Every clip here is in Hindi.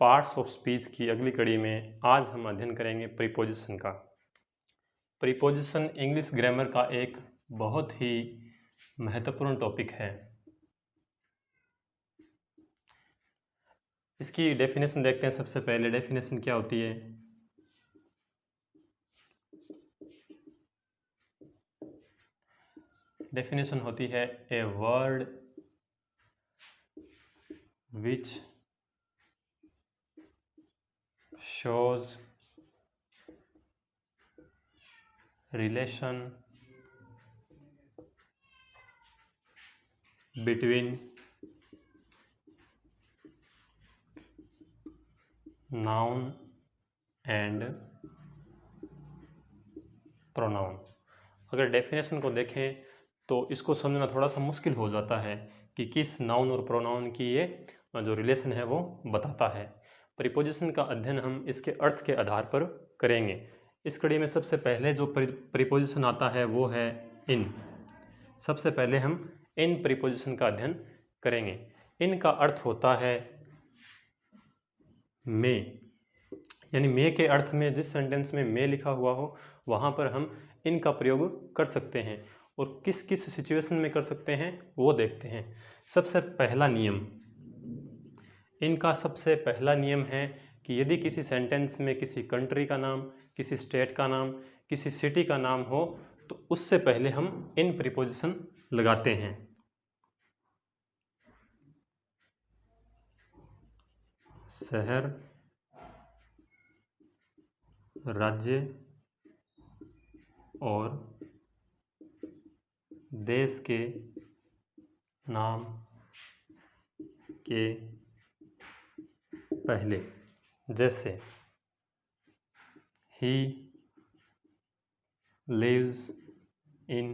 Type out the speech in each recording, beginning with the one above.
पार्ट्स ऑफ स्पीच की अगली कड़ी में आज हम अध्ययन करेंगे प्रीपोजिशन का। प्रीपोजिशन इंग्लिश ग्रामर का एक बहुत ही महत्वपूर्ण टॉपिक है। इसकी डेफिनेशन देखते हैं। सबसे पहले डेफिनेशन क्या होती है। डेफिनेशन होती है a word which shows relation between noun and pronoun। अगर डेफिनेशन को देखें तो इसको समझना थोड़ा सा मुश्किल हो जाता है कि किस नाउन और प्रोनाउन की ये जो रिलेशन है वो बताता है। प्रीपोजिशन का अध्ययन हम इसके अर्थ के आधार पर करेंगे। इस कड़ी में सबसे पहले जो प्रीपोजिशन आता है वो है इन। सबसे पहले हम इन प्रीपोजिशन का अध्ययन करेंगे। इन का अर्थ होता है में, यानी मे के अर्थ में जिस सेंटेंस में मे लिखा हुआ हो वहाँ पर हम इन का प्रयोग कर सकते हैं और किस किस सिचुएशन में कर सकते हैं वो देखते हैं। सबसे पहला नियम, इनका सबसे पहला नियम है कि यदि किसी सेंटेंस में किसी कंट्री का नाम, किसी स्टेट का नाम, किसी सिटी का नाम हो तो उससे पहले हम इन प्रीपोजिशन लगाते हैं। शहर, राज्य और देश के नाम के पहले, जैसे ही लिव्स इन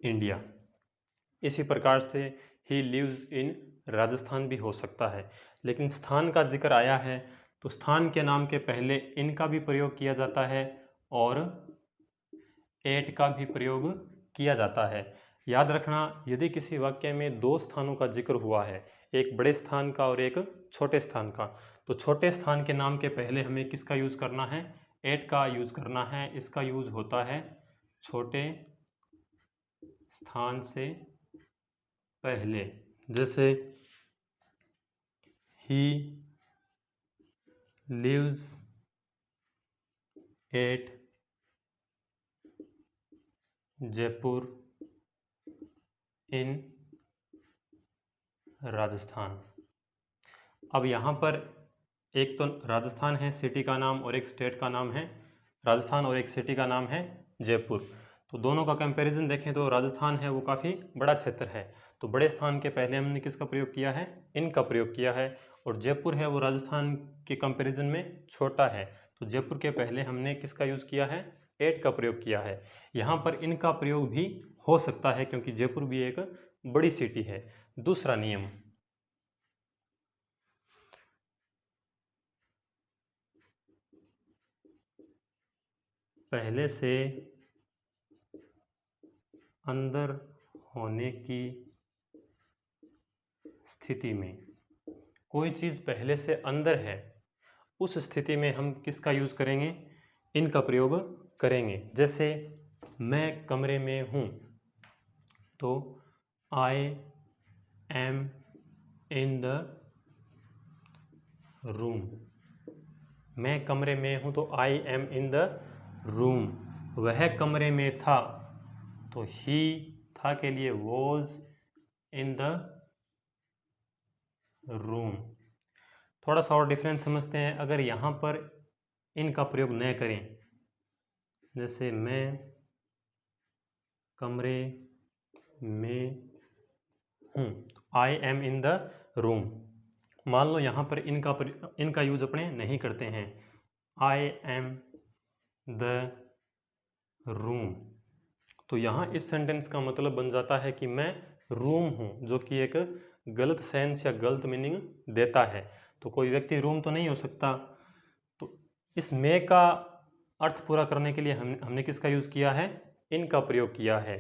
इंडिया। इसी प्रकार से ही लिव्स इन राजस्थान भी हो सकता है। लेकिन स्थान का जिक्र आया है तो स्थान के नाम के पहले इन का भी प्रयोग किया जाता है और एट का भी प्रयोग किया जाता है। याद रखना, यदि किसी वाक्य में दो स्थानों का जिक्र हुआ है, एक बड़े स्थान का और एक छोटे स्थान का, तो छोटे स्थान के नाम के पहले हमें किसका यूज़ करना है, एट का यूज़ करना है। इसका यूज़ होता है छोटे स्थान से पहले, जैसे ही लिव्स एट जयपुर इन राजस्थान। अब यहाँ पर एक तो राजस्थान है सिटी का नाम और एक स्टेट का नाम है राजस्थान और एक सिटी का नाम है जयपुर। तो दोनों का कंपैरिजन देखें तो राजस्थान है वो काफ़ी बड़ा क्षेत्र है, तो बड़े स्थान के पहले हमने किसका प्रयोग किया है, इन का प्रयोग किया है। और जयपुर है वो राजस्थान के कंपैरिजन में छोटा है, तो जयपुर के पहले हमने किसका यूज़ किया है, एट का प्रयोग किया है। यहाँ पर इन का प्रयोग भी हो सकता है क्योंकि जयपुर भी एक बड़ी सिटी है। दूसरा नियम, पहले से अंदर होने की स्थिति में, कोई चीज़ पहले से अंदर है उस स्थिति में हम किसका यूज़ करेंगे, इनका प्रयोग करेंगे। जैसे मैं कमरे में हूँ तो I am in the room. मैं कमरे में हूँ तो I am in the room. वह कमरे में था तो ही था के लिए वॉज इन द रूम। थोड़ा सा और डिफरेंस समझते हैं। अगर यहाँ पर इनका प्रयोग न करें, जैसे मैं कमरे में हूँ, I am in the room. मान लो यहाँ पर इनका यूज अपने नहीं करते हैं, आई एम द रूम, तो यहाँ इस सेंटेंस का मतलब बन जाता है कि मैं रूम हूँ, जो कि एक गलत सेंस या गलत मीनिंग देता है। तो कोई व्यक्ति रूम तो नहीं हो सकता। तो इस मे का अर्थ पूरा करने के लिए हमने किसका यूज़ किया है, इनका प्रयोग किया है।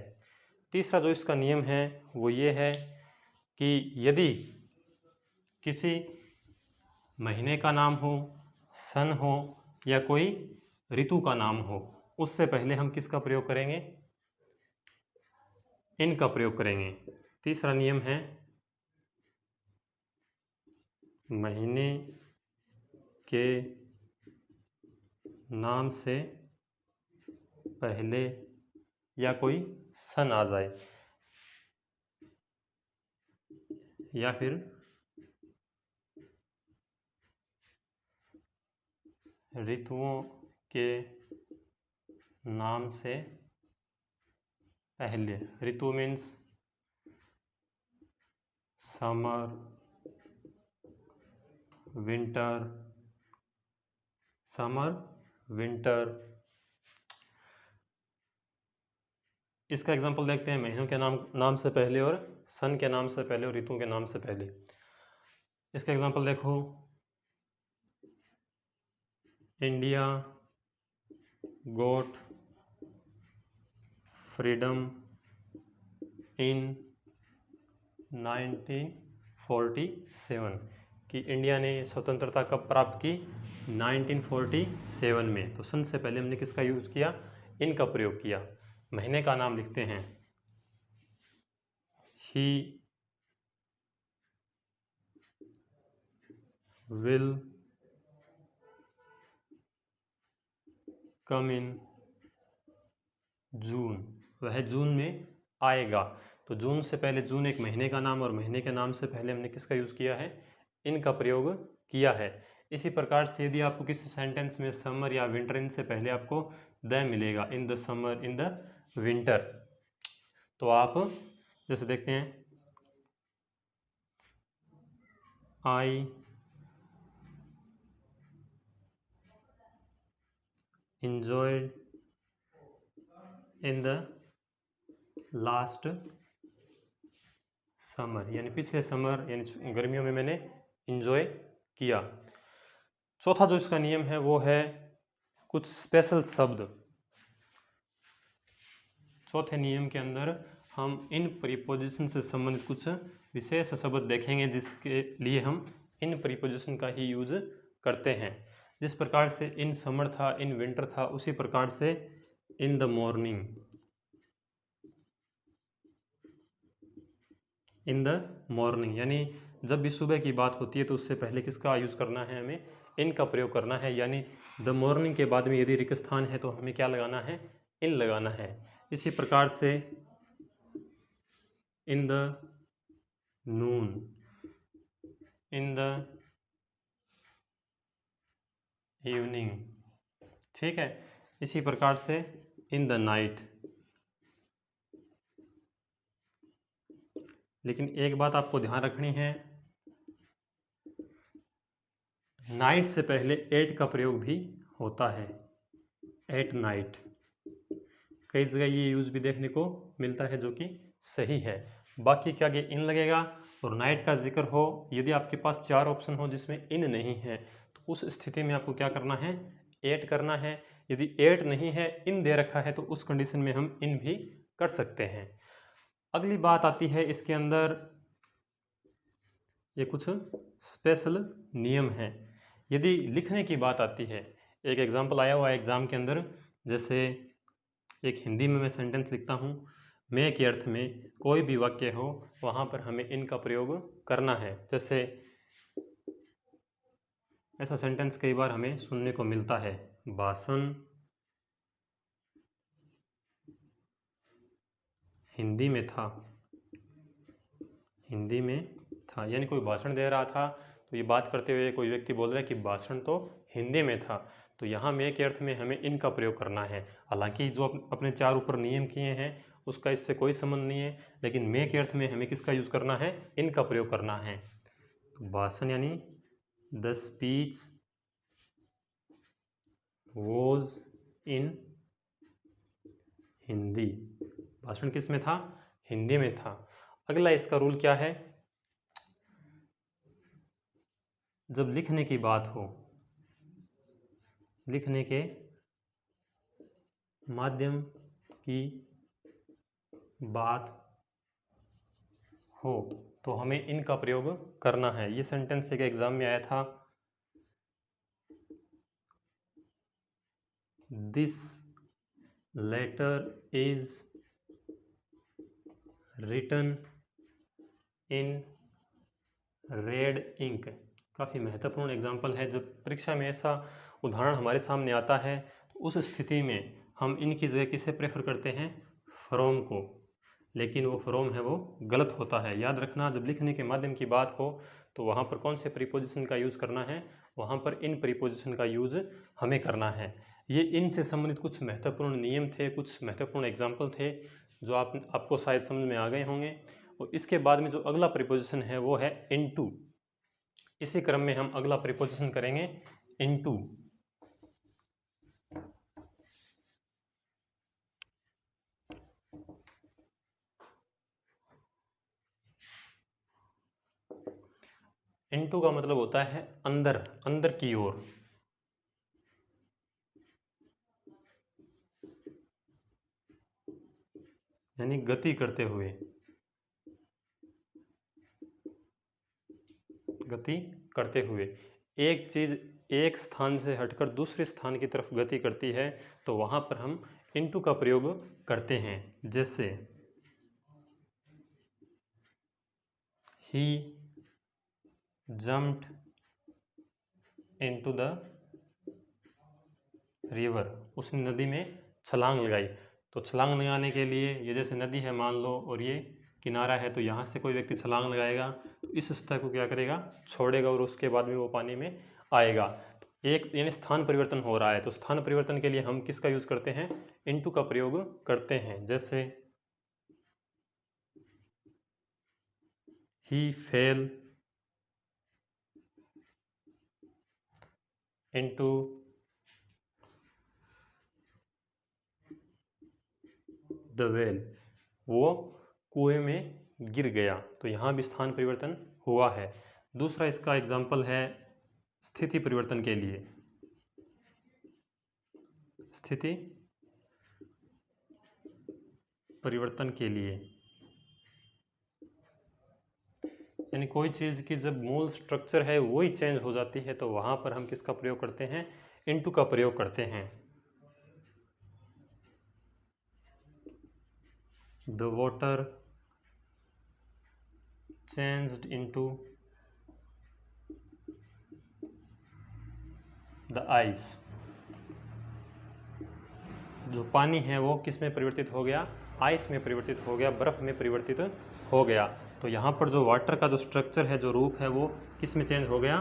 तीसरा जो इसका नियम है वो ये है कि यदि किसी महीने का नाम हो, सन हो या कोई ऋतु का नाम हो, उससे पहले हम किसका प्रयोग करेंगे? इन का प्रयोग करेंगे। तीसरा नियम है महीने के नाम से पहले या कोई सन आ जाए या फिर ऋतुओं के नाम से पहले। ऋतु means summer, winter, summer, winter. इसका एग्जांपल देखते हैं, महीनों के नाम से पहले और सन के नाम से पहले और ऋतुओं के नाम से पहले। इसका एग्जांपल देखो, इंडिया गोट फ्रीडम इन 1947 कि इंडिया ने स्वतंत्रता कब प्राप्त की? 1947 में। तो सन से पहले हमने किसका यूज़ किया? इन का प्रयोग किया। महीने का नाम लिखते हैं, ही विल कम इन जून, वह जून में आएगा। तो जून से पहले, जून एक महीने का नाम और महीने के नाम से पहले हमने किसका यूज़ किया है? इन का प्रयोग किया है। इसी प्रकार से यदि आपको किसी सेंटेंस में समर या विंटर इन से पहले आपको द मिलेगा, in the summer, in the winter, तो आप जैसे देखते हैं, आई enjoyed in the last summer, यानी पिछले समर यानी गर्मियों में मैंने इंजॉय किया। चौथा जो इसका नियम है वो है कुछ स्पेशल शब्द। चौथे नियम के अंदर हम इन प्रीपोजिशन से संबंधित कुछ विशेष शब्द देखेंगे जिसके लिए हम इन प्रीपोजिशन का ही यूज करते हैं। जिस प्रकार से इन समर था, इन विंटर था, उसी प्रकार से in the morning, in the morning, यानी जब भी सुबह की बात होती है तो उससे पहले किसका यूज़ करना है? हमें इन का प्रयोग करना है। यानी द मॉर्निंग के बाद में यदि रिक्त स्थान है तो हमें क्या लगाना है? इन लगाना है। इसी प्रकार से in the Noon, in the evening, ठीक है। इसी प्रकार से इन द नाइट। लेकिन एक बात आपको ध्यान रखनी है, नाइट से पहले एट का प्रयोग भी होता है, एट नाइट। कई जगह ये यूज़ भी देखने को मिलता है जो कि सही है। बाकी क्या आगे इन लगेगा और नाइट का जिक्र हो, यदि आपके पास चार ऑप्शन हो जिसमें इन नहीं है तो उस स्थिति में आपको क्या करना है? एट करना है। यदि एट नहीं है, इन दे रखा है, तो उस कंडीशन में हम इन भी कर सकते हैं। अगली बात आती है इसके अंदर, ये कुछ स्पेशल नियम हैं। यदि लिखने की बात आती है, एक एग्जाम्पल आया हुआ है एग्ज़ाम के अंदर, जैसे एक हिंदी में मैं सेंटेंस लिखता हूँ, मैं के अर्थ में कोई भी वाक्य हो वहाँ पर हमें इन का प्रयोग करना है। जैसे ऐसा सेंटेंस कई बार हमें सुनने को मिलता है, भाषण हिंदी में था, हिंदी में था, यानी कोई भाषण दे रहा था तो ये बात करते हुए कोई व्यक्ति बोल रहा है कि भाषण तो हिंदी में था, तो यहाँ मैं के अर्थ में हमें इन का प्रयोग करना है। हालांकि जो अपने चार ऊपर नियम किए हैं उसका इससे कोई संबंध नहीं है, लेकिन मैं के अर्थ में हमें किसका यूज़ करना है? इन का प्रयोग करना है। तो भाषण यानी the speech was in Hindi, भाषण किस में था? हिंदी में था। अगला इसका रूल क्या है? जब लिखने की बात हो, लिखने के माध्यम की बात हो, तो हमें इन का प्रयोग करना है। ये सेंटेंस एक एग्जाम में आया था, this letter is written in red ink. काफ़ी महत्वपूर्ण एग्जाम्पल है। जब परीक्षा में ऐसा उदाहरण हमारे सामने आता है तो उस स्थिति में हम इनकी जगह किसे प्रेफर करते हैं, फ्रॉम को, लेकिन वो फ्रॉम है वो गलत होता है। याद रखना, जब लिखने के माध्यम की बात हो तो वहाँ पर कौन से प्रीपोजिशन का यूज़ करना है, वहाँ पर इन प्रीपोजिशन का यूज़ हमें करना है। ये इनसे संबंधित कुछ महत्वपूर्ण नियम थे, कुछ महत्वपूर्ण एग्जाम्पल थे जो आपको शायद समझ में आ गए होंगे। और इसके बाद में जो अगला प्रीपोजिशन है वो है इनटू। इसी क्रम में हम अगला प्रीपोजिशन करेंगे इनटू। इनटू का मतलब होता है अंदर, अंदर की ओर। यानी गति करते हुए, गति करते हुए। एक चीज़ एक स्थान से हटकर दूसरे स्थान की तरफ गति करती है तो वहाँ पर हम इनटू का प्रयोग करते हैं। जैसे ही जम्प्ड इनटू द रिवर, उसने नदी में छलांग लगाई। तो छलांग लगाने के लिए, ये जैसे नदी है मान लो और ये किनारा है, तो यहाँ से कोई व्यक्ति छलांग लगाएगा तो इस सतह को क्या करेगा, छोड़ेगा और उसके बाद में वो पानी में आएगा। तो एक यानी स्थान परिवर्तन हो रहा है। तो स्थान परिवर्तन के लिए हम किसका यूज़ करते हैं, इनटू का प्रयोग करते हैं। जैसे ही फेल इनटू द वेल, वो कुएं में गिर गया। तो यहाँ भी स्थान परिवर्तन हुआ है। दूसरा इसका एग्जाम्पल है स्थिति परिवर्तन के लिए। स्थिति परिवर्तन के लिए यानी कोई चीज़ की जब मूल स्ट्रक्चर है वही चेंज हो जाती है तो वहाँ पर हम किसका प्रयोग करते हैं, इनटू का प्रयोग करते हैं। The water changed into the ice, जो पानी है वो किस में परिवर्तित हो गया, आइस में परिवर्तित हो गया, बर्फ़ में परिवर्तित हो गया। तो यहाँ पर जो वाटर का जो स्ट्रक्चर है, जो रूप है, वो किस में चेंज हो गया,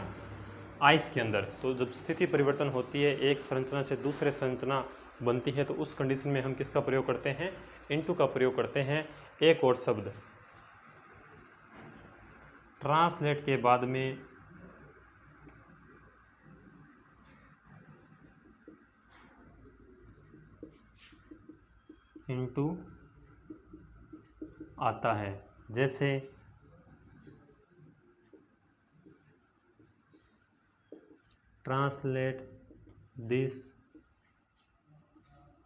आइस के अंदर। तो जब स्थिति परिवर्तन होती है, एक संरचना से दूसरे संरचना बनती है, तो उस कंडीशन में हम किसका प्रयोग करते हैं, इनटू का प्रयोग करते हैं। एक और शब्द ट्रांसलेट के बाद में इनटू आता है। जैसे translate this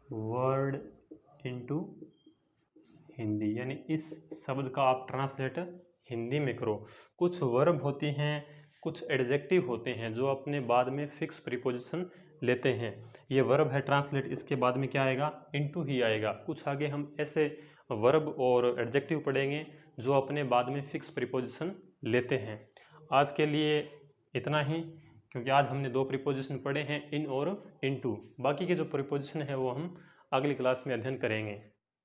word into Hindi, यानी इस शब्द का आप ट्रांसलेट हिंदी में करो। कुछ वर्ब होती हैं, कुछ एडजेक्टिव होते हैं जो अपने बाद में फिक्स प्रीपोजिशन लेते हैं। ये वर्ब है ट्रांसलेट, इसके बाद में क्या आएगा, इनटू ही आएगा। कुछ आगे हम ऐसे वर्ब और एडजेक्टिव पढ़ेंगे जो अपने बाद में फिक्स प्रीपोजिशन लेते हैं। आज के लिए इतना ही, क्योंकि आज हमने दो प्रीपोजिशन पढ़े हैं, इन और इनटू। बाकी के जो प्रीपोजिशन है वो हम अगली क्लास में अध्ययन करेंगे।